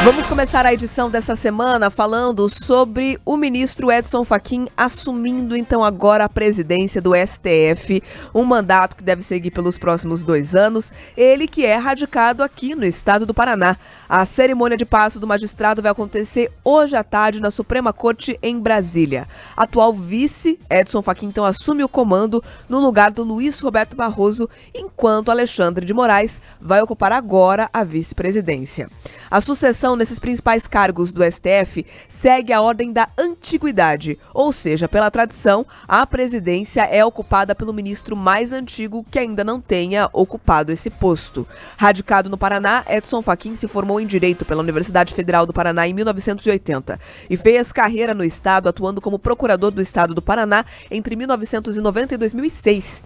Vamos começar a edição dessa semana falando sobre o ministro Edson Fachin assumindo então agora a presidência do STF, um mandato que deve seguir pelos próximos 2 anos, ele que é radicado aqui no estado do Paraná. A cerimônia de passo do magistrado vai acontecer hoje à tarde na Suprema Corte em Brasília. Atual vice, Edson Fachin então assume o comando no lugar do Luiz Roberto Barroso, enquanto Alexandre de Moraes vai ocupar agora a vice-presidência. A sucessão nesses principais cargos do STF segue a ordem da antiguidade, ou seja, pela tradição, a presidência é ocupada pelo ministro mais antigo que ainda não tenha ocupado esse posto. Radicado no Paraná, Edson Fachin se formou em Direito pela Universidade Federal do Paraná em 1980 e fez carreira no estado atuando como procurador do estado do Paraná entre 1990 e 2006.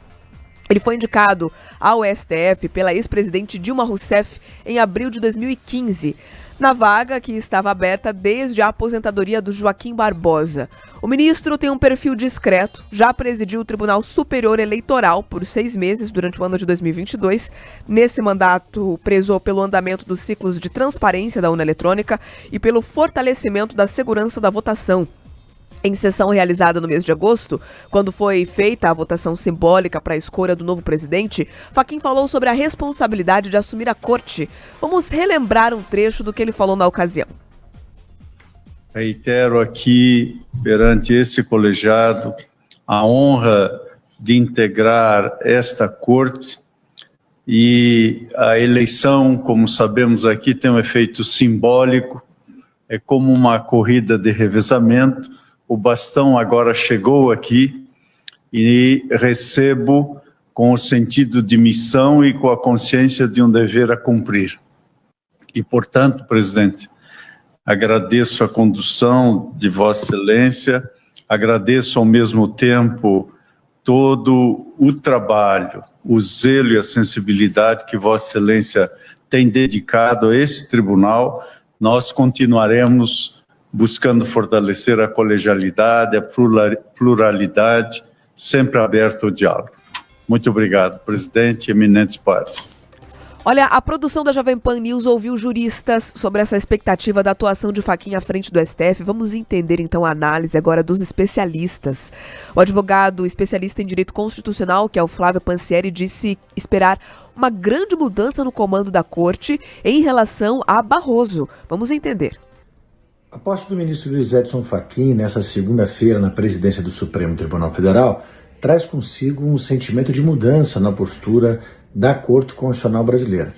Ele foi indicado ao STF pela ex-presidente Dilma Rousseff em abril de 2015, na vaga que estava aberta desde a aposentadoria do Joaquim Barbosa. O ministro tem um perfil discreto, já presidiu o Tribunal Superior Eleitoral por 6 meses durante o ano de 2022. Nesse mandato, prezou pelo andamento dos ciclos de transparência da urna eletrônica e pelo fortalecimento da segurança da votação. Em sessão realizada no mês de agosto, quando foi feita a votação simbólica para a escolha do novo presidente, Fachin falou sobre a responsabilidade de assumir a corte. Vamos relembrar um trecho do que ele falou na ocasião. Reitero aqui, perante esse colegiado, a honra de integrar esta corte e a eleição, como sabemos aqui, tem um efeito simbólico, é como uma corrida de revezamento. O bastão agora chegou aqui e recebo com o sentido de missão e com a consciência de um dever a cumprir. E, portanto, presidente, agradeço a condução de Vossa Excelência, agradeço ao mesmo tempo todo o trabalho, o zelo e a sensibilidade que Vossa Excelência tem dedicado a esse tribunal. Nós continuaremos buscando fortalecer a colegialidade, a pluralidade, sempre aberto ao diálogo. Muito obrigado, presidente e eminentes pares. Olha, a produção da Jovem Pan News ouviu juristas sobre essa expectativa da atuação de Fachin à frente do STF. Vamos entender então a análise agora dos especialistas. O advogado especialista em direito constitucional, que é o Flávio Pansieri, disse esperar uma grande mudança no comando da corte em relação a Barroso. Vamos entender. A posse do ministro Luiz Edson Fachin, nessa segunda-feira, na presidência do Supremo Tribunal Federal, traz consigo um sentimento de mudança na postura da Corte Constitucional Brasileira.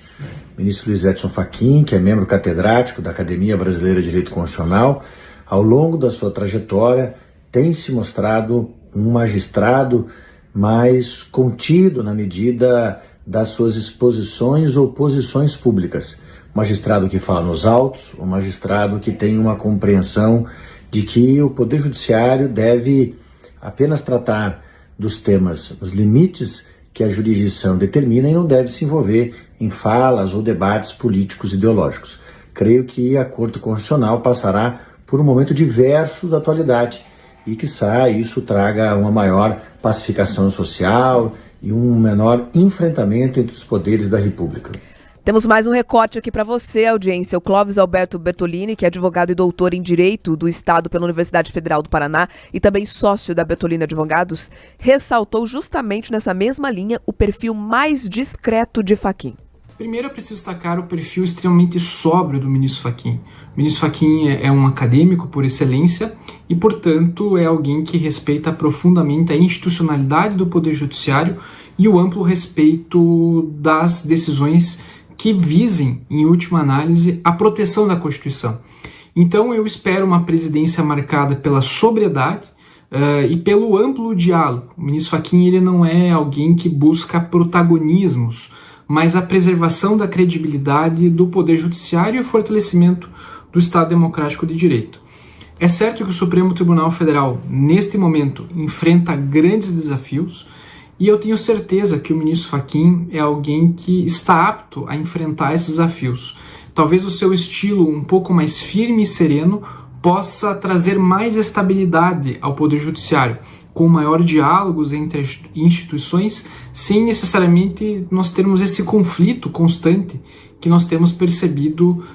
O ministro Luiz Edson Fachin, que é membro catedrático da Academia Brasileira de Direito Constitucional, ao longo da sua trajetória, tem se mostrado um magistrado mais contido na medida das suas exposições ou posições públicas. Magistrado que fala nos autos, um magistrado que tem uma compreensão de que o Poder Judiciário deve apenas tratar dos temas, os limites que a jurisdição determina e não deve se envolver em falas ou debates políticos ideológicos. Creio que a Corte Constitucional passará por um momento diverso da atualidade e, quiçá, isso traga uma maior pacificação social e um menor enfrentamento entre os poderes da República. Temos mais um recorte aqui para você, audiência. O Clóvis Alberto Bertolini, que é advogado e doutor em Direito do Estado pela Universidade Federal do Paraná e também sócio da Bertolini Advogados, ressaltou justamente nessa mesma linha o perfil mais discreto de Fachin. Primeiro, é preciso destacar o perfil extremamente sóbrio do ministro Fachin. O ministro Fachin é um acadêmico por excelência e, portanto, é alguém que respeita profundamente a institucionalidade do Poder Judiciário e o amplo respeito das decisões que visem, em última análise, a proteção da Constituição. Então eu espero uma presidência marcada pela sobriedade e pelo amplo diálogo. O ministro Fachin ele não é alguém que busca protagonismos, mas a preservação da credibilidade do Poder Judiciário e o fortalecimento do Estado Democrático de Direito. É certo que o Supremo Tribunal Federal, neste momento, enfrenta grandes desafios, e eu tenho certeza que o ministro Fachin é alguém que está apto a enfrentar esses desafios. Talvez o seu estilo um pouco mais firme e sereno possa trazer mais estabilidade ao Poder Judiciário, com maior diálogos entre instituições, sem necessariamente nós termos esse conflito constante que nós temos percebido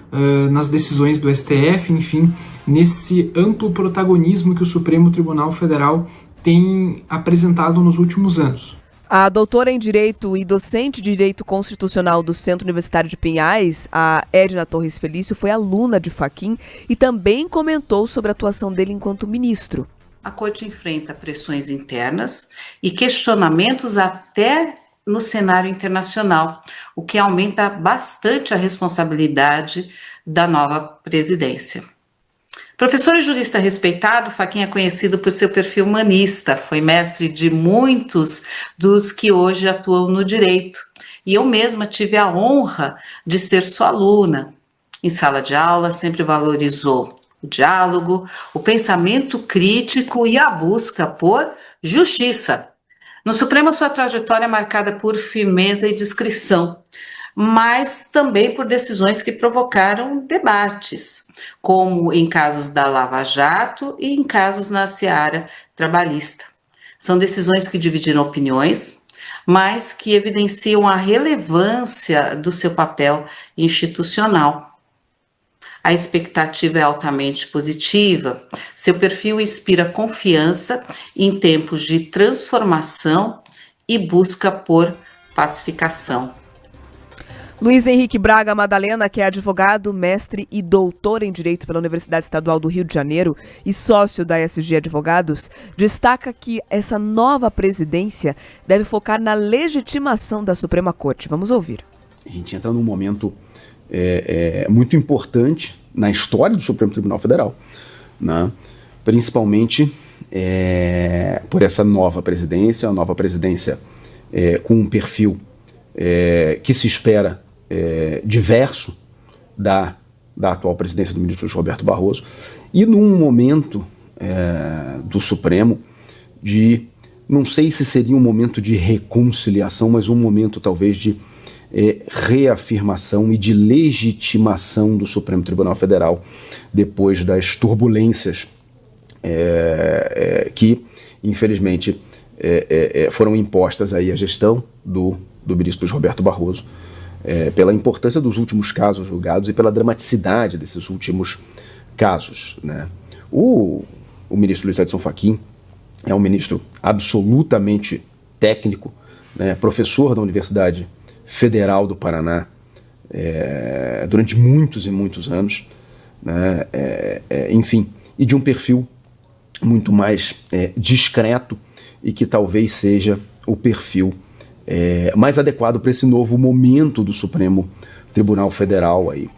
nas decisões do STF, enfim, nesse amplo protagonismo que o Supremo Tribunal Federal tem apresentado nos últimos anos. A doutora em Direito e docente de Direito Constitucional do Centro Universitário de Pinhais, a Edna Torres Felício, foi aluna de Fachin e também comentou sobre a atuação dele enquanto ministro. A Corte enfrenta pressões internas e questionamentos até no cenário internacional, o que aumenta bastante a responsabilidade da nova presidência. Professor e jurista respeitado, Fachin é conhecido por seu perfil humanista, foi mestre de muitos dos que hoje atuam no direito, e eu mesma tive a honra de ser sua aluna. Em sala de aula, sempre valorizou o diálogo, o pensamento crítico e a busca por justiça. No Supremo, sua trajetória é marcada por firmeza e discrição, mas também por decisões que provocaram debates, como em casos da Lava Jato e em casos na seara trabalhista. São decisões que dividiram opiniões, mas que evidenciam a relevância do seu papel institucional. A expectativa é altamente positiva, seu perfil inspira confiança em tempos de transformação e busca por pacificação. Luiz Henrique Braga Madalena, que é advogado, mestre e doutor em Direito pela Universidade Estadual do Rio de Janeiro e sócio da SG Advogados, destaca que essa nova presidência deve focar na legitimação da Suprema Corte. Vamos ouvir. A gente entra num momento muito importante na história do Supremo Tribunal Federal, né? Principalmente por essa nova presidência, a nova presidência com um perfil que se espera diverso da atual presidência do ministro Roberto Barroso, e num momento do Supremo de, não sei se seria um momento de reconciliação, mas um momento talvez de reafirmação e de legitimação do Supremo Tribunal Federal depois das turbulências que, infelizmente, foram impostas aí à gestão do ministro Roberto Barroso, pela importância dos últimos casos julgados e pela dramaticidade desses últimos casos, né? O ministro Luiz Edson Fachin é um ministro absolutamente técnico, né? Professor da Universidade Federal do Paraná durante muitos e muitos anos, né? Enfim, e de um perfil muito mais discreto e que talvez seja o perfil mais adequado para esse novo momento do Supremo Tribunal Federal aí.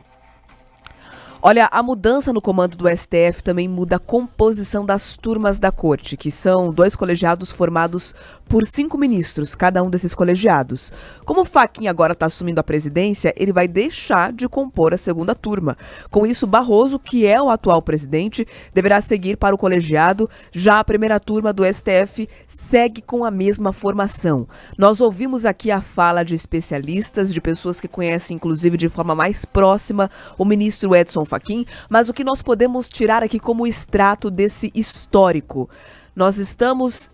Olha, a mudança no comando do STF também muda a composição das turmas da corte, que são 2 colegiados formados por 5 ministros, cada um desses colegiados. Como o Fachin agora está assumindo a presidência, ele vai deixar de compor a segunda turma. Com isso, Barroso, que é o atual presidente, deverá seguir para o colegiado. Já a primeira turma do STF segue com a mesma formação. Nós ouvimos aqui a fala de especialistas, de pessoas que conhecem, inclusive, de forma mais próxima o ministro Edson Fachin, mas o que nós podemos tirar aqui como extrato desse histórico? Nós estamos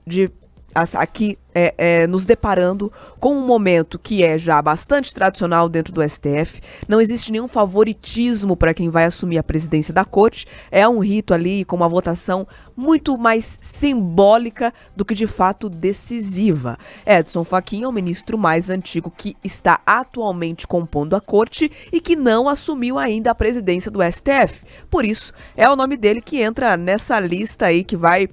aqui nos deparando com um momento que é já bastante tradicional dentro do STF. Não existe nenhum favoritismo para quem vai assumir a presidência da corte. É um rito ali com uma votação muito mais simbólica do que de fato decisiva. Edson Fachin é o ministro mais antigo que está atualmente compondo a corte e que não assumiu ainda a presidência do STF. Por isso, é o nome dele que entra nessa lista aí que vai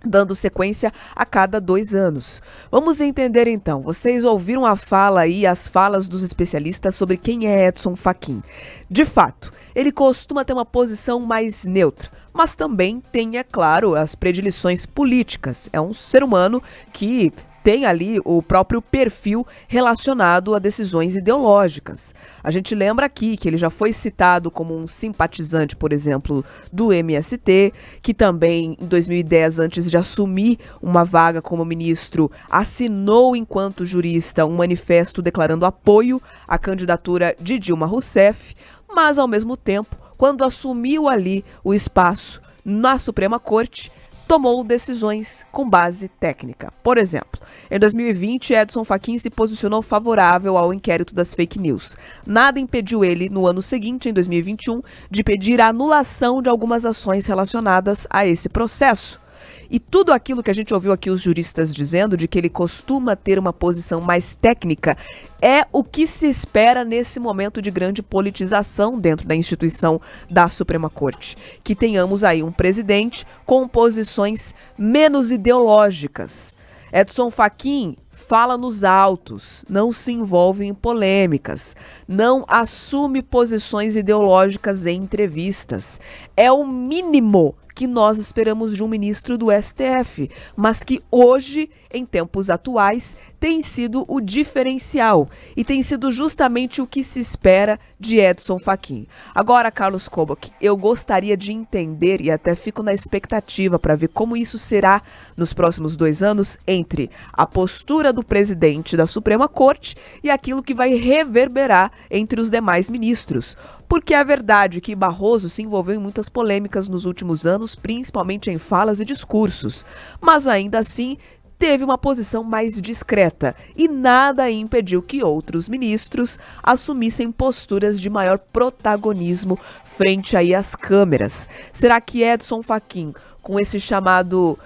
dando sequência a cada 2 anos. Vamos entender então. Vocês ouviram a fala aí, as falas dos especialistas sobre quem é Edson Fachin. De fato, ele costuma ter uma posição mais neutra, mas também tem, é claro, as predileções políticas. É um ser humano que tem ali o próprio perfil relacionado a decisões ideológicas. A gente lembra aqui que ele já foi citado como um simpatizante, por exemplo, do MST, que também, em 2010, antes de assumir uma vaga como ministro, assinou, enquanto jurista, um manifesto declarando apoio à candidatura de Dilma Rousseff, mas, ao mesmo tempo, quando assumiu ali o espaço na Suprema Corte, tomou decisões com base técnica. Por exemplo, em 2020, Edson Fachin se posicionou favorável ao inquérito das fake news. Nada impediu ele, no ano seguinte, em 2021, de pedir a anulação de algumas ações relacionadas a esse processo. E tudo aquilo que a gente ouviu aqui os juristas dizendo, de que ele costuma ter uma posição mais técnica, é o que se espera nesse momento de grande politização dentro da instituição da Suprema Corte. Que tenhamos aí um presidente com posições menos ideológicas. Edson Fachin fala nos autos, não se envolve em polêmicas, não assume posições ideológicas em entrevistas. É o mínimo que nós esperamos de um ministro do STF, mas que hoje, em tempos atuais, tem sido o diferencial e tem sido justamente o que se espera de Edson Fachin. Agora, Carlos Kobach, eu gostaria de entender e até fico na expectativa para ver como isso será nos próximos 2 anos entre a postura do presidente da Suprema Corte e aquilo que vai reverberar entre os demais ministros. Porque é verdade que Barroso se envolveu em muitas polêmicas nos últimos anos, principalmente em falas e discursos, mas ainda assim teve uma posição mais discreta e nada impediu que outros ministros assumissem posturas de maior protagonismo frente aí às câmeras. Será que Edson Fachin, com esse chamado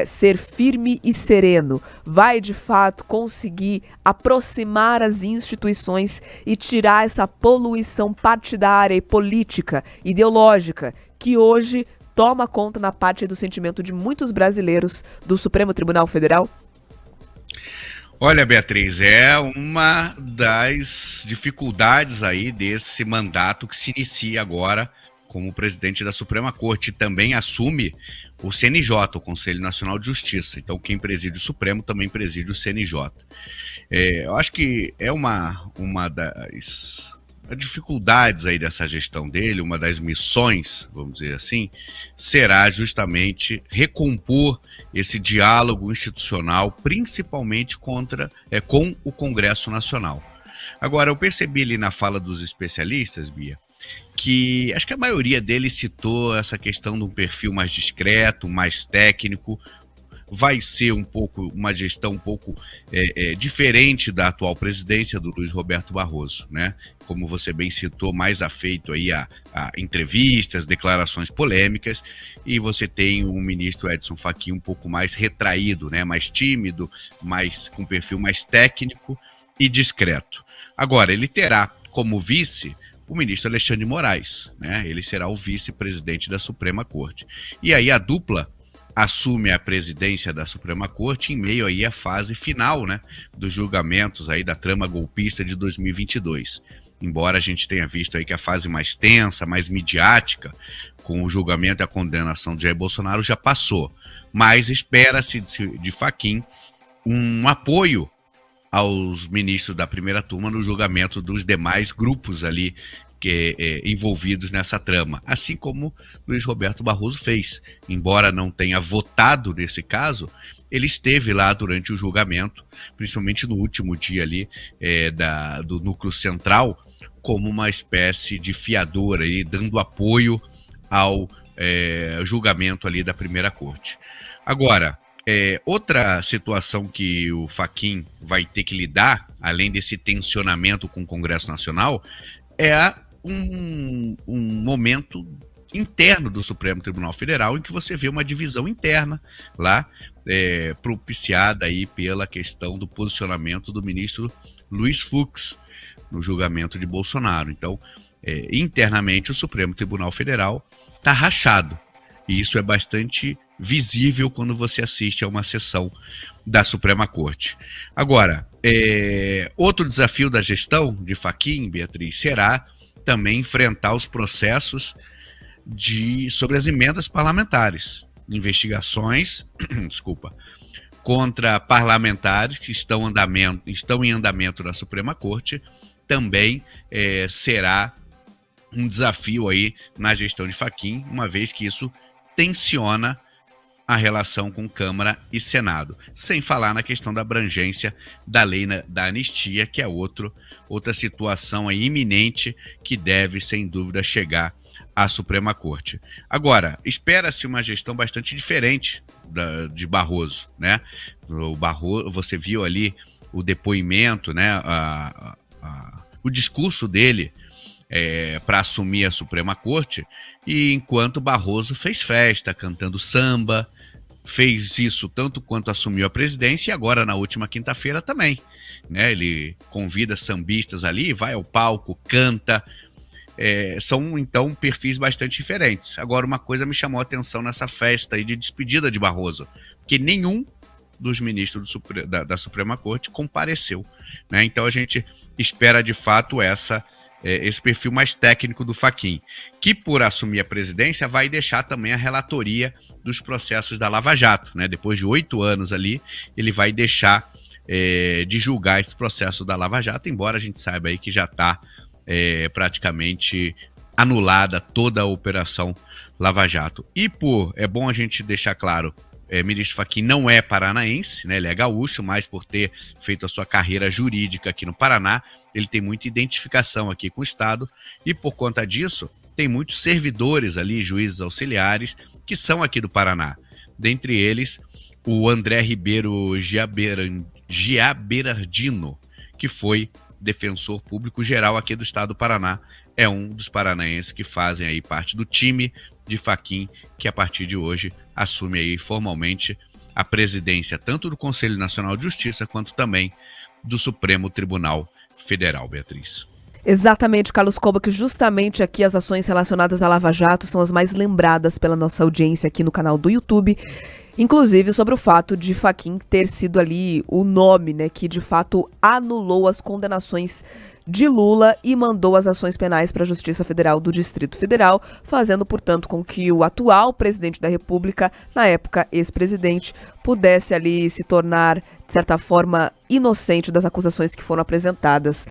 ser firme e sereno, vai de fato conseguir aproximar as instituições e tirar essa poluição partidária e política, ideológica, que hoje toma conta na parte do sentimento de muitos brasileiros do Supremo Tribunal Federal? Olha, Beatriz, é uma das dificuldades aí desse mandato que se inicia agora como presidente da Suprema Corte. Também assume o CNJ, o Conselho Nacional de Justiça. Então, quem preside o Supremo também preside o CNJ. Eu acho que é uma das dificuldades aí dessa gestão dele, uma das missões, vamos dizer assim, será justamente recompor esse diálogo institucional, principalmente com o Congresso Nacional. Agora, eu percebi ali na fala dos especialistas, Bia, que acho que a maioria deles citou essa questão de um perfil mais discreto, mais técnico. Vai ser uma gestão um pouco diferente da atual presidência do Luiz Roberto Barroso, né? Como você bem citou, mais afeito aí a entrevistas, declarações polêmicas, e você tem o ministro Edson Fachin um pouco mais retraído, né? Mais tímido, com perfil mais técnico e discreto. Agora, ele terá como vice o ministro Alexandre de Moraes, né? Ele será o vice-presidente da Suprema Corte. E aí a dupla assume a presidência da Suprema Corte em meio aí à fase final, né, dos julgamentos aí da trama golpista de 2022. Embora a gente tenha visto aí que a fase mais tensa, mais midiática, com o julgamento e a condenação de Jair Bolsonaro já passou. Mas espera-se de Fachin um apoio aos ministros da primeira turma no julgamento dos demais grupos ali envolvidos nessa trama, assim como Luiz Roberto Barroso fez. Embora não tenha votado nesse caso, ele esteve lá durante o julgamento, principalmente no último dia ali do núcleo central, como uma espécie de fiador aí, dando apoio ao julgamento ali da primeira corte. Agora, outra situação que o Fachin vai ter que lidar, além desse tensionamento com o Congresso Nacional, é um momento interno do Supremo Tribunal Federal em que você vê uma divisão interna lá, propiciada aí pela questão do posicionamento do ministro Luiz Fux no julgamento de Bolsonaro. Então, internamente o Supremo Tribunal Federal está rachado, e isso é bastante visível quando você assiste a uma sessão da Suprema Corte. Agora, outro desafio da gestão de Fachin, Beatriz, será também enfrentar os processos sobre as emendas parlamentares, investigações, contra parlamentares que estão em andamento na Suprema Corte, também será um desafio aí na gestão de Fachin, uma vez que isso tensiona a relação com Câmara e Senado, sem falar na questão da abrangência da lei da anistia, que é outra situação aí iminente que deve, sem dúvida, chegar à Suprema Corte. Agora, espera-se uma gestão bastante diferente de Barroso, né? O Barroso, você viu ali o depoimento, né? O discurso dele para assumir a Suprema Corte, e enquanto Barroso fez festa, cantando samba, fez isso tanto quanto assumiu a presidência, e agora na última quinta-feira também, né? Ele convida sambistas ali, vai ao palco, canta. São então perfis bastante diferentes. Agora, uma coisa me chamou a atenção nessa festa aí de despedida de Barroso, que nenhum dos ministros da Suprema Corte compareceu, né? Então a gente espera de fato esse perfil mais técnico do Fachin, que por assumir a presidência vai deixar também a relatoria dos processos da Lava Jato, né? Depois de 8 anos ali, ele vai deixar de julgar esse processo da Lava Jato, embora a gente saiba aí que já está praticamente anulada toda a operação Lava Jato. E é bom a gente deixar claro, ministro Fachin não é paranaense, né? Ele é gaúcho, mas por ter feito a sua carreira jurídica aqui no Paraná, ele tem muita identificação aqui com o Estado, e por conta disso, tem muitos servidores ali, juízes auxiliares, que são aqui do Paraná. Dentre eles, o André Ribeiro Giaberardino, que foi defensor público geral aqui do Estado do Paraná, é um dos paranaenses que fazem aí parte do time de Fachin, que a partir de hoje assume aí formalmente a presidência tanto do Conselho Nacional de Justiça quanto também do Supremo Tribunal Federal, Beatriz. Exatamente, Carlos Coba, que justamente aqui as ações relacionadas à Lava Jato são as mais lembradas pela nossa audiência aqui no canal do YouTube, inclusive sobre o fato de Fachin ter sido ali o nome, né, que de fato anulou as condenações de Lula e mandou as ações penais para a Justiça Federal do Distrito Federal, fazendo, portanto, com que o atual presidente da República, na época ex-presidente, pudesse ali se tornar, de certa forma, inocente das acusações que foram apresentadas